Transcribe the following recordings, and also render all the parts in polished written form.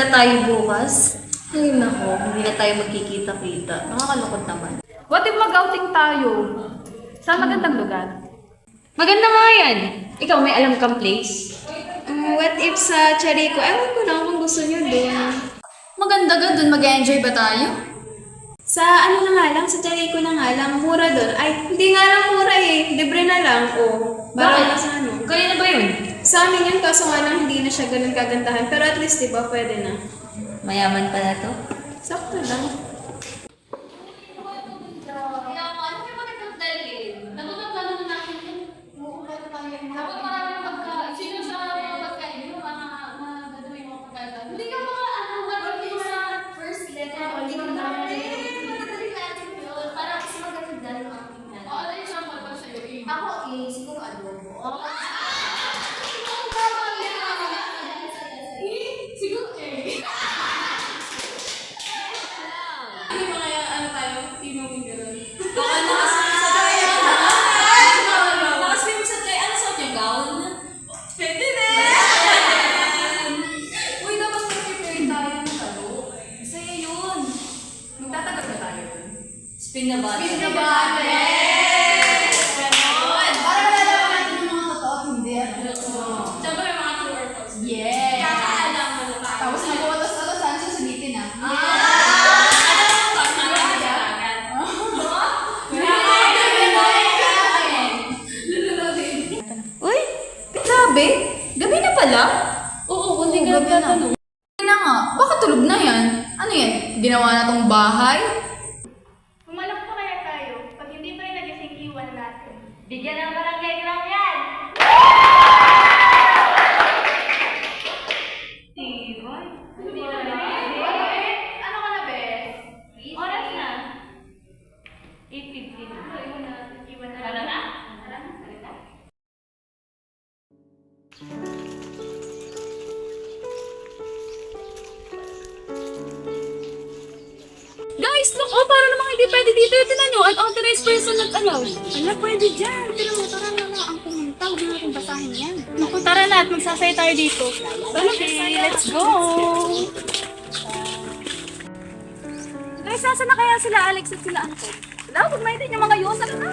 pala tayo bukas. Ay nako, hindi na tayo magkikita-kita. Nakakalungkot naman. What if mag-outing tayo? Sa magandang lugar? Maganda nga yan. Ikaw, may alam kang place? What if sa Charico? Ewan ko lang kung gusto nyo dun. Maganda ga dun, mag-enjoy ba tayo? Sa ano na nga lang, sa Charico na nga lang, mura dun. Ay, hindi nga lang mura eh. Libre na lang. Bawal na sa ano. Kanina ba yun? Sa amin yun, kaso nga lang hindi na siya ganun kagandahan. Pero at least, diba, pwede na. Mayaman pala to. Sakto lang. Ako siguro adobo. Siguro eh. Hindi ba kaya ano tayo? Tinong gano'n. Baka nakaswim sa dry. Nakaswim sa dry. Ano sa yung gown? Pwede rin! Uy, dapat mag-prepare tayo ng talo. Masaya yun. Magtatagal ba tayo dun? Spin na ba? Spin the bottle! Para malalaman natin yung mga totoo at hindi. Siyempre mga true or false. Yeah! Kakaalam mo na tayo. Tapos nagwawatos-watosan, susulitin na. Uy, grabe. Gabi na pala. Oo, hindi Oo, ka gabi na. tatanong. Gabi na nga. Baka tulog na yan. Ano yan? Ginawa na tong bahay? Pumalak pa kaya tayo pag hindi pa rin nagising iwan natin. Bigyan ng barangay ground yan! Ano ka na, Bes? Oras na. 8:15 na. Iwan na. Tara na? Guys, look! Oh, para namang hindi pwede dito. Tinan nyo, unauthorized person not allowed. Wala, pwede dyan. Pero tara na nga ang pumunta. Huwag na natin basahin yan. Naku, tara na at magsasaya tayo dito. Okay, let's go! Guys, nasa na kaya sila Alex at sila Anton? Wala, huwag maintin yung mga yun. Tara na.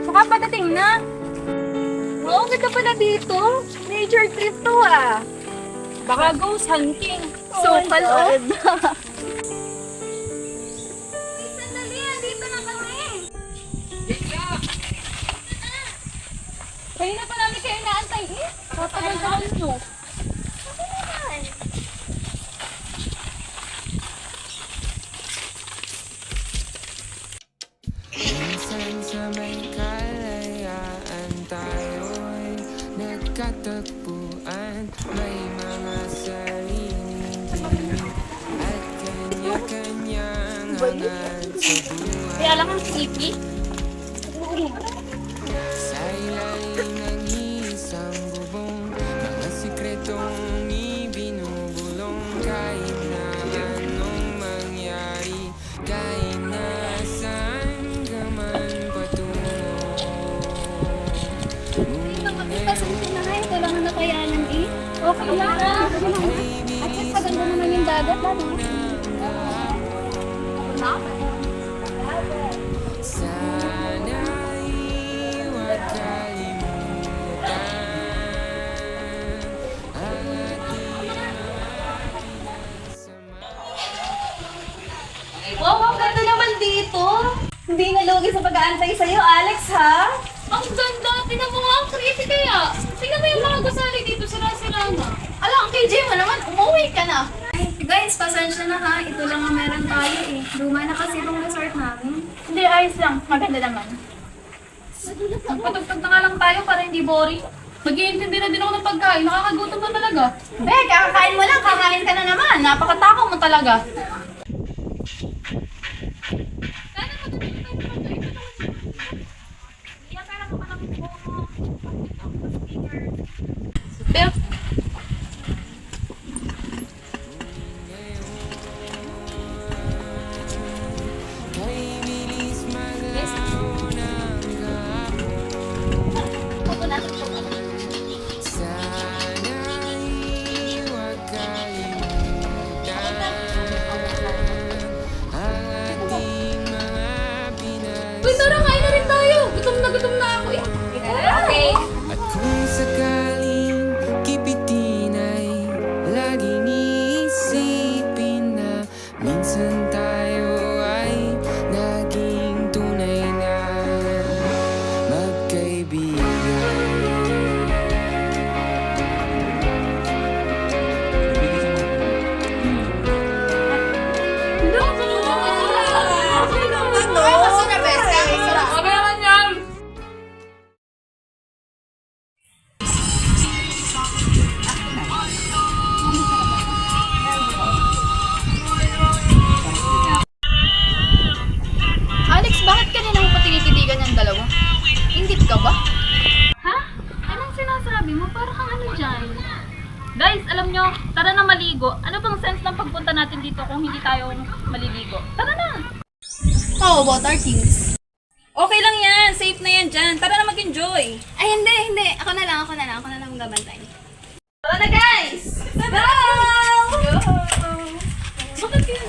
Baka patating na. Oo, ganda pala dito. Nature trip to ah. Baka ghost hunting. So, kalod. Sandali, dito na kami. Kaya na pa namin kayo naantay eh. Tatagal nyo. Minsan sa may kalayaan tayo'y nagkatagpuan. May mga sariling gimmick at kanya-kanyang hangad sa buhay. Kaya lang ang sleepy. Sa ilalim ng isang bubong, mga sikretong ibinubulong. Kahit na anong mangyari, kahit na saan ka man patungo. Pasensya na kayo. Kailangan na kaya lang eh. Okay lang. At least maganda naman yung dagat. Sana'y huwag kalimutan ang ating sama. Wow, ang ganda naman dito. Hindi nalugi sa pag-aantay sa'yo, Alex, ha? Ang ganda. Tingnan mo nga, ang creepy kaya. Tingnan mo yung mga gusali dito, sira-sira na. Ala, ang KJ mo naman, umuwi ka na. Guys, pasensya na ha. Ito lang ang meron tayo eh. Luma na kasi itong resort namin. Hindi, ayos lang. Maganda naman. Patugtog na nga lang tayo para hindi boring. Mag-iintindi na din ako ng pagkain. Nakakagutom na talaga. Be, kakakain mo lang, kakain ka na naman. Napakatakaw mo talaga. Pero, Kay bilis maglaon ang Puto natin po. sana'y kung hindi tayo maliligo. Tara na! How about our things? Okay lang yan. Safe na yan dyan. Tara na mag-enjoy. Ay, hindi. Ako na lang magabantay. Tara na guys! Go! Bakit kaya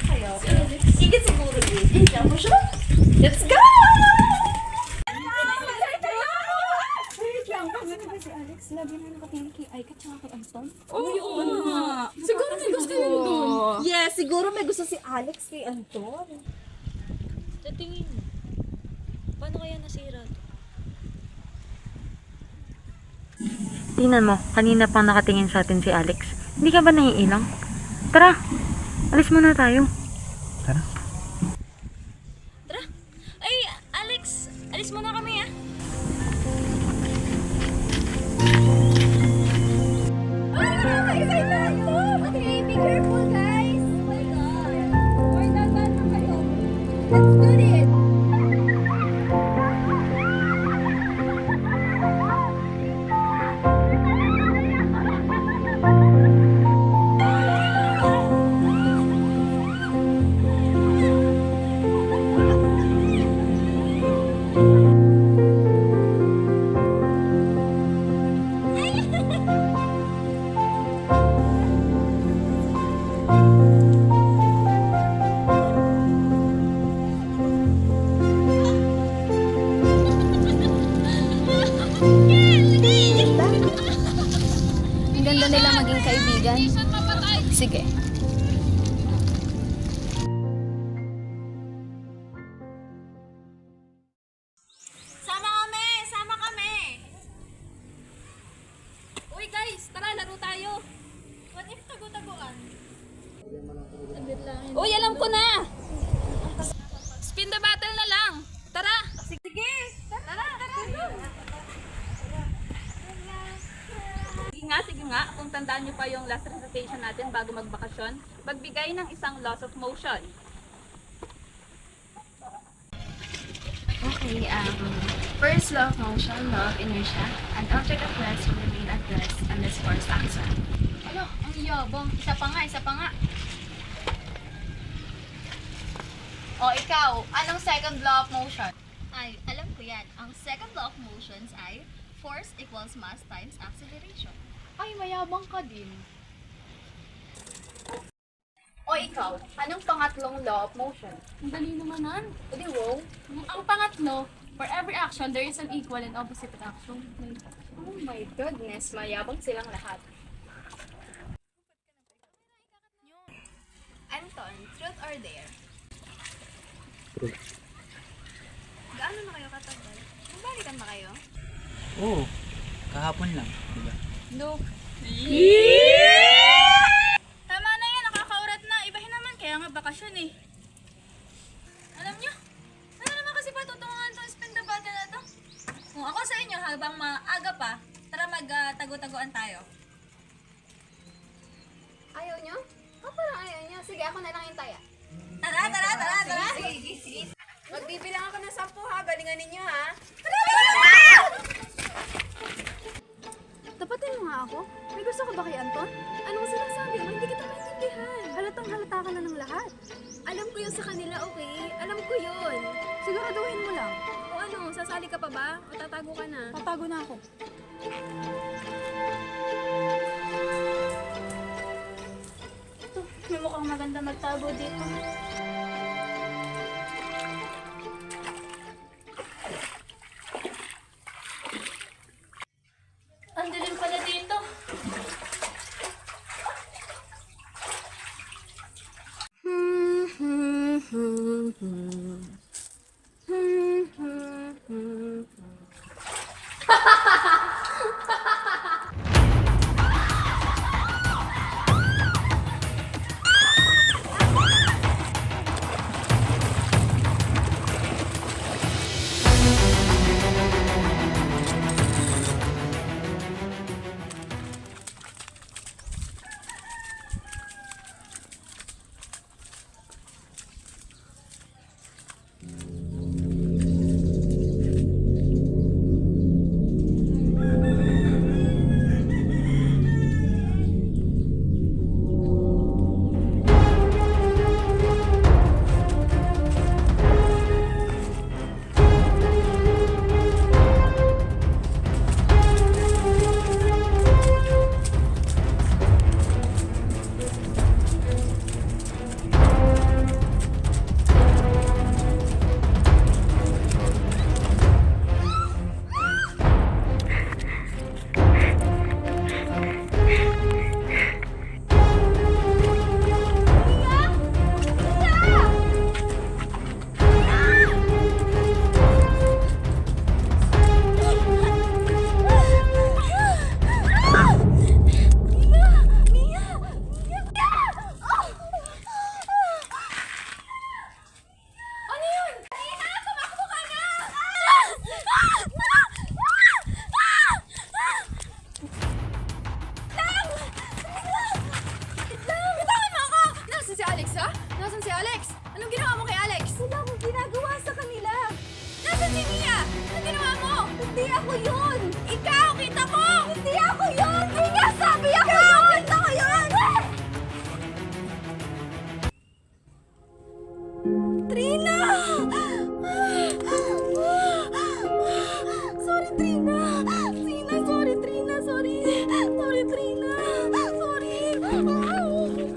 Kayo. Higit siguro din. Let's go! Siguro may gusto yun doon. Yes, siguro may gusto si Alex kay Anton. Sa tingin mo, paano kaya nasira to? Tingnan mo, kanina pang nakatingin sa atin si Alex. Hindi ka ba naiilang? Tara, alis muna tayo. Tara. Ay, Alex, alis muna kami ah. Okay, be careful guys. Oh my God. More dagat na kayo. Let's do this. Ang ganda nila maging kaibigan. Sige. Sama kami! Uy guys, tara laro tayo. What if tago-taguan? Uy, alam ko na! Spin the battle na lang! Tara! Sige! Tara! Sige nga, kung tandaan nyo pa yung last recitation natin bago magbakasyon, magbigay ng isang loss of motion. Okay, first law of motion, law of inertia. An object at rest will remain at rest unless force acts on. Ano? Ang yabang. Isa pa nga. O, ikaw, anong second law of motion? Ay, alam ko yan. Ang second law of motions ay force equals mass times acceleration. Ay, mayabang ka din. O, ikaw, anong pangatlong law of motion? Ang dali naman. Hindi, wow. Ang pangatlo, for every action, there is an equal and opposite action. Oh my goodness, mayabang silang lahat. Anton, truth or dare? Truth. Gaano na kayo katagal? Nagbalikan ba kayo? Oo. Kahapon lang, diba? No. Tama na yan, nakakaurat na. Ibahin naman, kaya nga bakasyon eh. Alam nyo, ano naman kasi patutungan itong spin the battle na to? Kung ako sa inyo, habang maaga pa, tara mag-tago-taguan tayo. Ayaw nyo? Parang ayaw nyo. Sige, ako na lang yung taya. Tara! Sige. Magbibilang ako ng 10 ha. Galingan ninyo ha. Tapatin mo nga ako. May gusto ka ba kay Anton? Anong sinasabi mo? Hindi kita maintindihan. Halatang halata ka na ng lahat. Alam ko yun sa kanila, okay? Alam ko yun. Siguraduhin mo lang. O ano, sasali ka pa ba? O tatago ka na? Tatago na ako. May mukhang maganda magtago dito. Ang dilim pala dito. Trina! Sorry, Trina! Trina, sorry, Trina! Sorry! Sorry, Trina! Sorry! Saan na kayo ulit?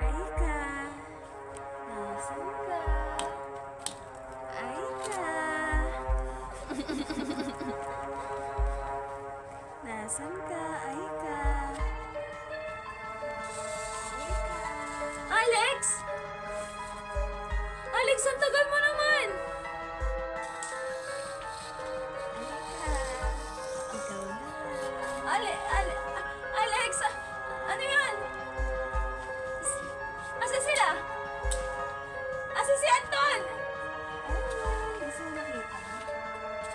Aika! Nasaan ka? Aika! Nasaan ka, Aika? Alex! Alex, ang tagal mo naman! Ikaw na. Alex! Ano yan? Asa sila? Asa si Anton? Gusto mo makita?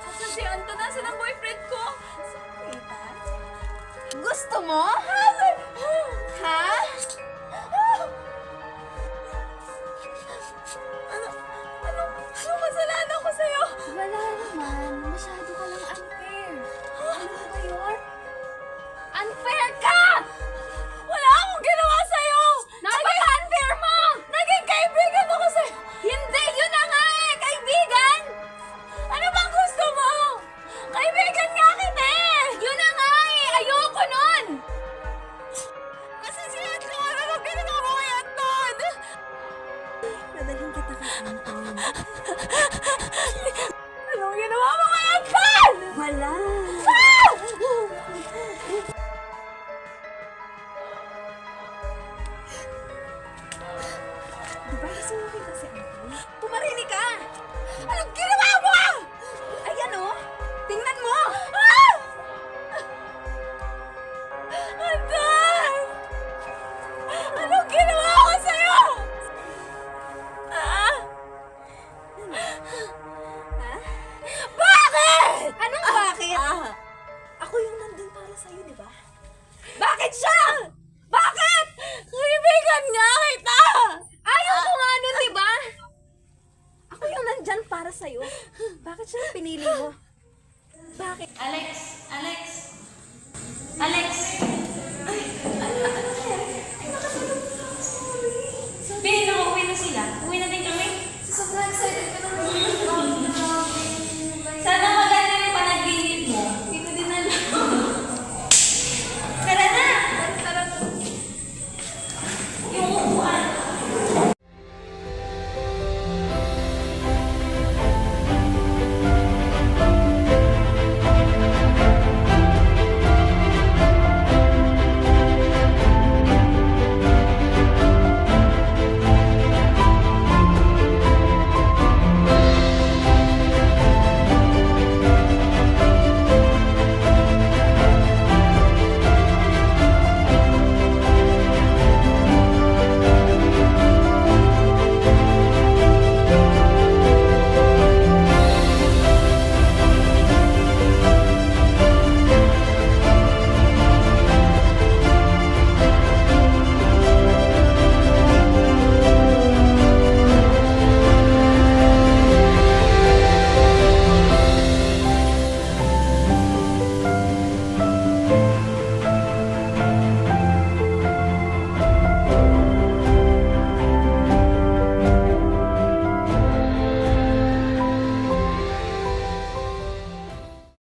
Asa si Anton? Asa ng boyfriend ko? Makita? Gusto mo? Ha? Anong kasalanan ko sa'yo? Wala naman. Masyado ka lang unfair. Ano ba yun? Unfair ka! Wala akong ginawa sa'yo! Napaka-unfair mo! Naging kaibigan ako sa'yo! Hindi! Yun na nga eh! Kaibigan! Ano bang gusto mo? Kaibigan nga kita eh! Yun na nga eh! Ayoko nun! Kasi si Anton! Anong ginawa mo kay Anton? Nadalhin kita kay Anton. Anong ginawa mo kay Anton? Wala! Diba isuwi kasi Anton? Pumarinig ka! Anong ginawa mo? Ayan o! Tingnan mo! Anton! Anong ginawa ko sa'yo? Ah? Bakit? Anong bakit? Ako yung nandun para sa'yo, di ba? Bakit siya? Bakit? Kaibigan nga kita! Ayaw ko nga nun, di ba? Ako yung nandyan para sa'yo. Bakit siya yung pinili mo? Bakit? Alex! Alex! Alex! Ano